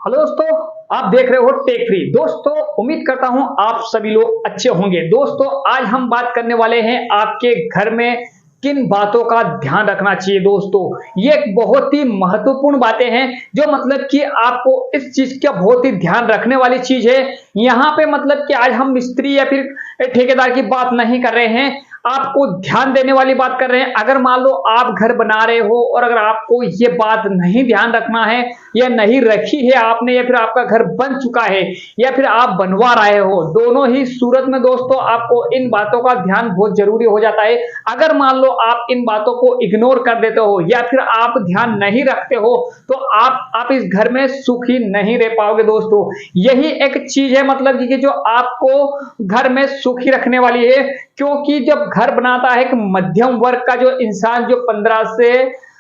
Hello दोस्तों, आप देख रहे हो टेक फ्री। दोस्तों, उम्मीद करता हूं आप सभी लोग अच्छे होंगे। दोस्तों, आज हम बात करने वाले हैं आपके घर में किन बातों का ध्यान रखना चाहिए। दोस्तों, ये एक बहुत ही महत्वपूर्ण बातें हैं जो मतलब कि आपको इस चीज का बहुत ही ध्यान रखने वाली चीज है। यहाँ पे मतलब कि आज हम मिस्त्री या फिर ठेकेदार की बात नहीं कर रहे हैं, आपको ध्यान देने वाली बात कर रहे हैं। अगर मान लो आप घर बना रहे हो और अगर आपको ये बात नहीं ध्यान रखना है या नहीं रखी है आपने, या फिर आपका घर बन चुका है या फिर आप बनवा रहे हो, दोनों ही सूरत में दोस्तों आपको इन बातों का ध्यान बहुत जरूरी हो जाता है। अगर मान लो आप इन बातों को इग्नोर कर देते हो या फिर आप ध्यान नहीं रखते हो तो आप इस घर में सुखी नहीं रह पाओगे। दोस्तों, यही एक चीज है मतलब कि जो आपको घर में सुखी रखने वाली है, क्योंकि जब घर बनाता है एक मध्यम वर्ग का जो इंसान, जो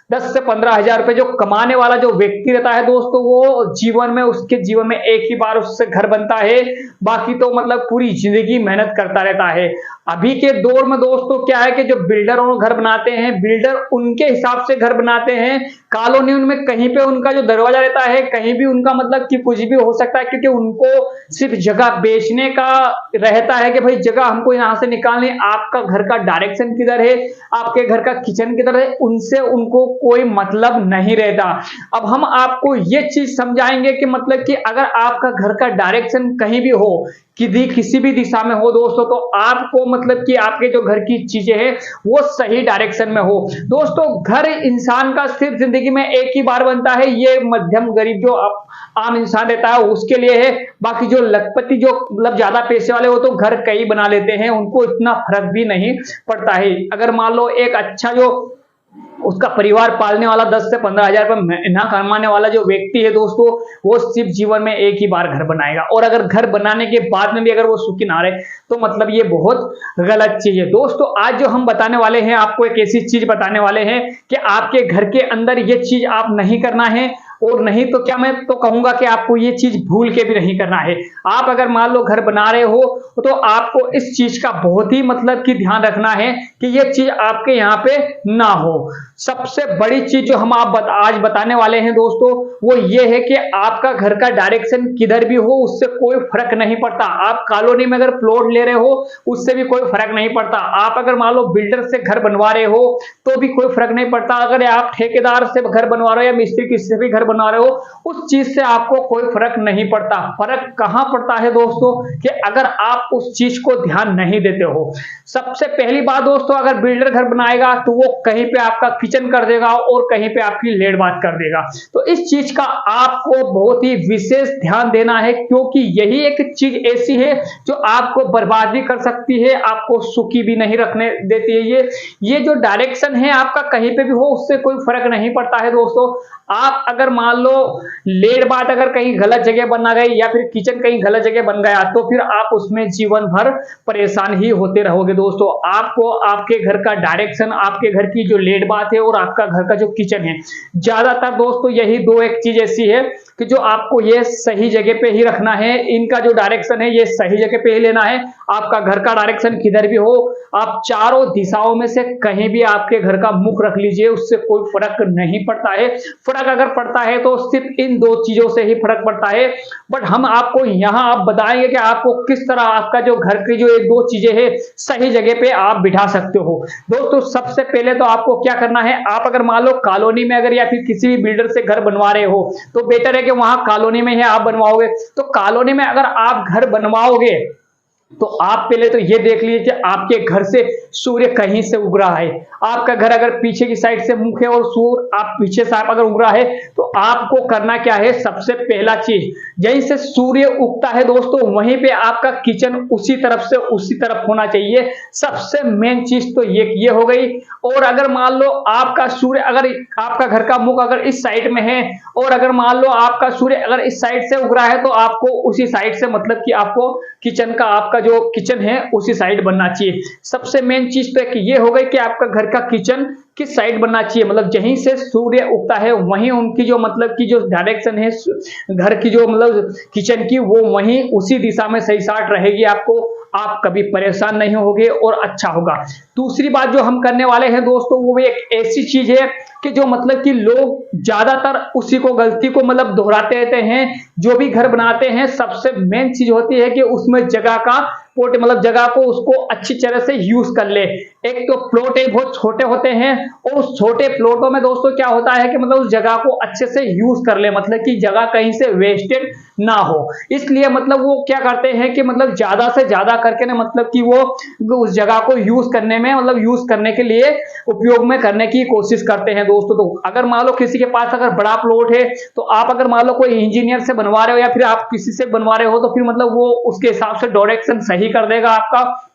10 से 15 हजार रुपए जो कमाने वाला जो व्यक्ति रहता है दोस्तों, वो जीवन में उसके जीवन में एक ही बार उससे घर बनता है, बाकी तो मतलब पूरी जिंदगी मेहनत करता रहता है। अभी के दौर में दोस्तों क्या है कि जो बिल्डर घर बनाते हैं, बिल्डर उनके हिसाब से घर बनाते हैं। कॉलोनी उनमें कहीं पे उनका जो दरवाजा रहता है, कहीं भी उनका मतलब कि कुछ भी हो सकता है, क्योंकि उनको सिर्फ जगह बेचने का रहता है कि भाई जगह हमको यहां से निकालनी। आपका घर का डायरेक्शन किधर है, आपके घर का किचन किधर है, उनसे उनको कोई मतलब नहीं रहता। अब हम आपको ये चीज समझाएंगे कि मतलब कि अगर आपका घर का डायरेक्शन कहीं भी हो, किसी भी दिशा में हो दोस्तों, तो आपको मतलब कि आपके जो घर की चीजें हैं वो सही डायरेक्शन में हो। दोस्तों, घर इंसान का सिर्फ जिंदगी में एक ही बार बनता है। ये मध्यम गरीब जो आम इंसान रहता है उसके लिए है। बाकी जो लखपति जो मतलब ज्यादा पैसे वाले हो तो घर कई बना लेते हैं, उनको इतना फर्क भी नहीं पड़ता है। अगर मान लो एक अच्छा जो उसका परिवार पालने वाला 10 से 15 हजार रुपए महीना कमाने वाला जो व्यक्ति है दोस्तों, वो सिर्फ जीवन में एक ही बार घर बनाएगा, और अगर घर बनाने के बाद में भी अगर वो सुखी ना रहे तो मतलब ये बहुत गलत चीज है। दोस्तों, आज जो हम बताने वाले हैं आपको एक ऐसी चीज बताने वाले हैं कि आपके घर के अंदर ये चीज आप नहीं करना है, और नहीं तो क्या मैं तो कहूंगा कि आपको ये चीज भूल के भी नहीं करना है। आप अगर मान लो घर बना रहे हो तो आपको इस चीज का बहुत ही मतलब कि ध्यान रखना है कि ये चीज आपके यहाँ पे ना हो। सबसे बड़ी चीज जो हम आज बताने वाले हैं दोस्तों, वो ये है कि आपका घर का डायरेक्शन किधर भी हो उससे कोई फर्क नहीं पड़ता। आप कॉलोनी में अगर प्लॉट ले रहे हो उससे भी कोई फर्क नहीं पड़ता। आप अगर मान लो बिल्डर से घर बनवा रहे हो तो भी कोई फर्क नहीं पड़ता। अगर आप ठेकेदार से घर बनवा रहे हो या मिस्त्री किसी से भी घर बना रहे हो, उस चीज से आपको कोई फर्क नहीं पड़ता। फर्क कहां पड़ता है दोस्तों कि अगर आप उस चीज को ध्यान नहीं देते हो। सबसे पहली बात दोस्तों, अगर बिल्डर घर बनाएगा तो वो कहीं पे आपका किचन कर देगा और कहीं पे आपकी लेट बात कर देगा। तो इस चीज का आपको बहुत ही विशेष ध्यान देना है, क्योंकि यही एक चीज ऐसी है जो आपको बर्बाद भी कर सकती है, आपको सुखी भी नहीं रखने देती है। ये जो डायरेक्शन है आपका कहीं पे भी हो उससे कोई फर्क नहीं पड़ता है दोस्तों। आप अगर मान लो लेट बात अगर कहीं गलत जगह बना गई या फिर किचन कहीं गलत जगह बन गया तो फिर आप उसमें जीवन भर परेशान ही होते रहोगे। दोस्तों, आपको आपके घर का डायरेक्शन, आपके घर की जो लेट बात है और आपका घर का जो किचन है, ज्यादातर दोस्तों यही दो एक चीज ऐसी है कि जो आपको ये सही जगह पे ही रखना है। इनका जो डायरेक्शन है ये सही जगह पे ही लेना है। आपका घर का डायरेक्शन किधर भी हो, आप चारों दिशाओं में से कहीं भी आपके घर का मुख रख लीजिए, उससे कोई फर्क नहीं पड़ता है। फर्क अगर पड़ता है तो सिर्फ इन दो चीजों से ही फर्क पड़ता है। बट हम आपको यहाँ आप बताएंगे कि आपको किस तरह आपका जो घर की जो एक दो चीजें हैं सही जगह पे आप बिठा सकते हो। दोस्तों, सबसे पहले तो आपको क्या करना है, आप अगर मान लो कॉलोनी में अगर या फिर किसी भी बिल्डर से घर बनवा रहे हो तो बेटर है कि वहां कॉलोनी में ही आप बनवाओगे। तो कॉलोनी में अगर आप घर बनवाओगे तो आप पहले तो ये देख लीजिए कि आपके घर से सूर्य कहीं से उग रहा है। आपका घर अगर पीछे की साइड से मुख है और सूर्य आप पीछे से आप अगर उग रहा है तो आपको करना क्या है, सबसे पहला चीज, जहीं से सूर्य उगता है दोस्तों वहीं पे आपका किचन उसी तरफ होना चाहिए। सबसे मेन चीज तो ये हो गई। और अगर मान लो आपका सूर्य अगर आपका घर का मुख अगर इस साइड में है और अगर मान लो आपका सूर्य अगर इस साइड से उग रहा है तो आपको उसी साइड से मतलब कि आपको किचन का आपका जो किचन है उसी साइड बनना चाहिए। सबसे मेन चीज तो ये हो गई कि आपका घर का किचन किस साइड बनना चाहिए, मतलब जहीं से सूर्य उगता है वहीं उनकी जो मतलब की जो डायरेक्शन है घर की जो मतलब किचन की, वो वहीं उसी दिशा में सही साट रहेगी। आपको आप कभी परेशान नहीं होगे और अच्छा होगा। दूसरी बात जो हम करने वाले हैं दोस्तों, वो भी एक ऐसी चीज है कि जो मतलब कि लोग ज्यादातर उसी को गलती को मतलब दोहराते रहते हैं। जो भी घर बनाते हैं सबसे मेन चीज होती है कि उसमें जगह का पोर्ट मतलब जगह को उसको अच्छी तरह से यूज कर ले। एक तो प्लॉट है बहुत छोटे होते हैं और उस छोटे प्लॉटों में दोस्तों क्या होता है कि मतलब उस जगह को अच्छे से यूज कर ले, मतलब कि जगह कहीं से वेस्टेड ना हो। इसलिए मतलब वो क्या करते हैं कि मतलब ज्यादा से ज्यादा करके ना मतलब कि वो उस जगह को यूज करने में मतलब यूज करने के लिए उपयोग में करने की कोशिश करते हैं दोस्तों। तो अगर मान लो किसी के पास अगर बड़ा प्लॉट है तो आप अगर मान लो कोई इंजीनियर से बनवा रहे हो या फिर आप किसी से बनवा रहे हो तो फिर मतलब वो उसके हिसाब से डायरेक्शन सही कर देगा आपका।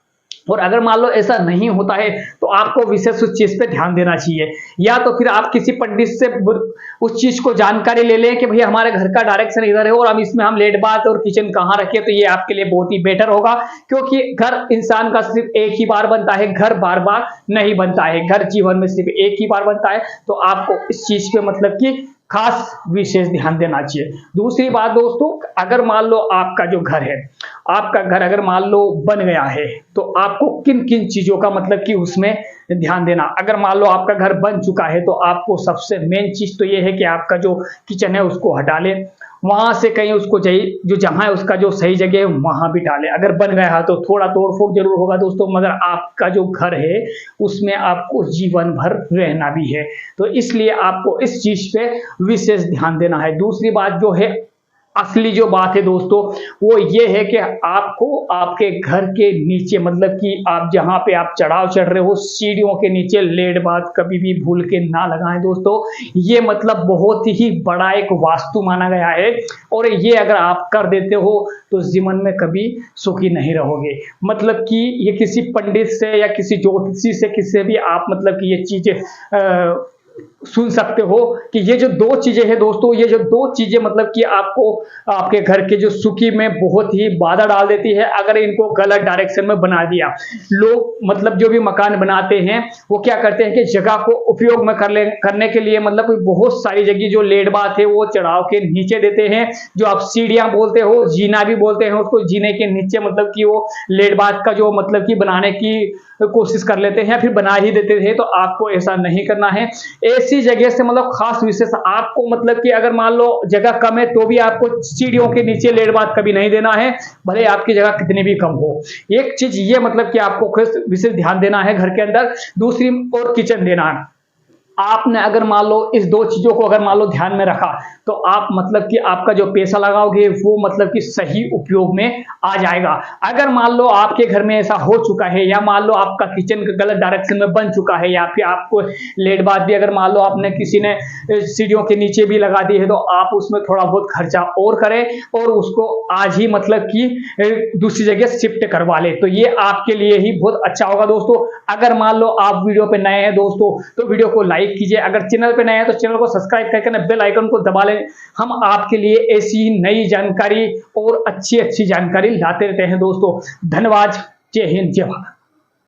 और अगर मान लो ऐसा नहीं होता है तो आपको विशेष उस चीज पे ध्यान देना चाहिए, या तो फिर आप किसी पंडित से उस चीज को जानकारी ले लें कि भैया हमारे घर का डायरेक्शन इधर है और हम इसमें हम लेट बाथ और किचन कहाँ रखें, तो ये आपके लिए बहुत ही बेटर होगा। क्योंकि घर इंसान का सिर्फ एक ही बार बनता है, घर बार बार नहीं बनता है, घर जीवन में सिर्फ एक ही बार बनता है। तो आपको इस चीज पे मतलब कि खास विशेष ध्यान देना चाहिए। दूसरी बात दोस्तों, अगर मान लो आपका जो घर है, आपका घर अगर मान लो बन गया है तो आपको किन किन चीजों का मतलब कि उसमें ध्यान देना। अगर मान लो आपका घर बन चुका है तो आपको सबसे मेन चीज तो ये है कि आपका जो किचन है उसको हटा ले, वहां से कहीं उसको जो जहां है उसका जो सही जगह है वहां भी डाले। अगर बन गया है तो थोड़ा तोड़ फोड़ जरूर होगा दोस्तों, मगर आपका जो घर है उसमें आपको जीवन भर रहना भी है, तो इसलिए आपको इस चीज पे विशेष ध्यान देना है। दूसरी बात जो है, असली जो बात है दोस्तों, वो ये है कि आपको आपके घर के नीचे मतलब कि आप जहां पे आप चढ़ाव चढ़ रहे हो सीढ़ियों के नीचे लेड बात कभी भी भूल के ना लगाएं दोस्तों। ये मतलब बहुत ही बड़ा एक वास्तु माना गया है और ये अगर आप कर देते हो तो जीवन में कभी सुखी नहीं रहोगे। मतलब कि ये किसी पंडित से या किसी ज्योतिषी से किसी भी आप मतलब कि ये चीजें सुन सकते हो कि ये जो दो चीजें हैं दोस्तों, ये जो दो चीजें मतलब कि आपको आपके घर के जो सुखी में बहुत ही बाधा डाल देती है अगर इनको गलत डायरेक्शन में बना दिया। लोग मतलब जो भी मकान बनाते हैं वो क्या करते हैं कि जगह को उपयोग में करने के लिए मतलब बहुत सारी जगह जो लेड बात है वो चढ़ाव के नीचे देते हैं, जो आप सीढ़ियां बोलते हो, जीना भी बोलते हैं उसको, जीने के नीचे मतलब कि वो लेड बात का जो मतलब कि बनाने की कोशिश कर लेते हैं, फिर बना ही देते थे। तो आपको ऐसा नहीं करना है। ऐसी जगह से मतलब खास विशेष आपको मतलब कि अगर मान लो जगह कम है तो भी आपको सीढ़ियों के नीचे लेड बात कभी नहीं देना है, भले आपकी जगह कितनी भी कम हो। एक चीज ये मतलब कि आपको विशेष ध्यान देना है घर के अंदर। दूसरी और किचन देना है। आपने अगर मान लो इस दो चीजों को अगर मान लो ध्यान में रखा तो आप मतलब कि आपका जो पैसा लगाओगे वो मतलब कि सही उपयोग में आ जाएगा। अगर मान लो आपके घर में ऐसा हो चुका है या मान लो आपका किचन गलत डायरेक्शन में बन चुका है या फिर आपको लेड बात भी अगर मान लो आपने किसी ने सीढ़ियों के नीचे भी लगा दी है तो आप उसमें थोड़ा बहुत खर्चा और करें और उसको आज ही मतलब कि दूसरी जगह शिफ्ट करवा ले, तो ये आपके लिए ही बहुत अच्छा होगा दोस्तों। अगर मान लो आप वीडियो पे नए हैं दोस्तों तो वीडियो को लाइक कीजिए, अगर चैनल पे नए हैं तो चैनल को सब्सक्राइब करके बेल आइकन को दबा लें। हम आपके लिए ऐसी नई जानकारी और अच्छी जानकारी लाते रहते हैं दोस्तों। धन्यवाद। जय हिंद, जय भारत।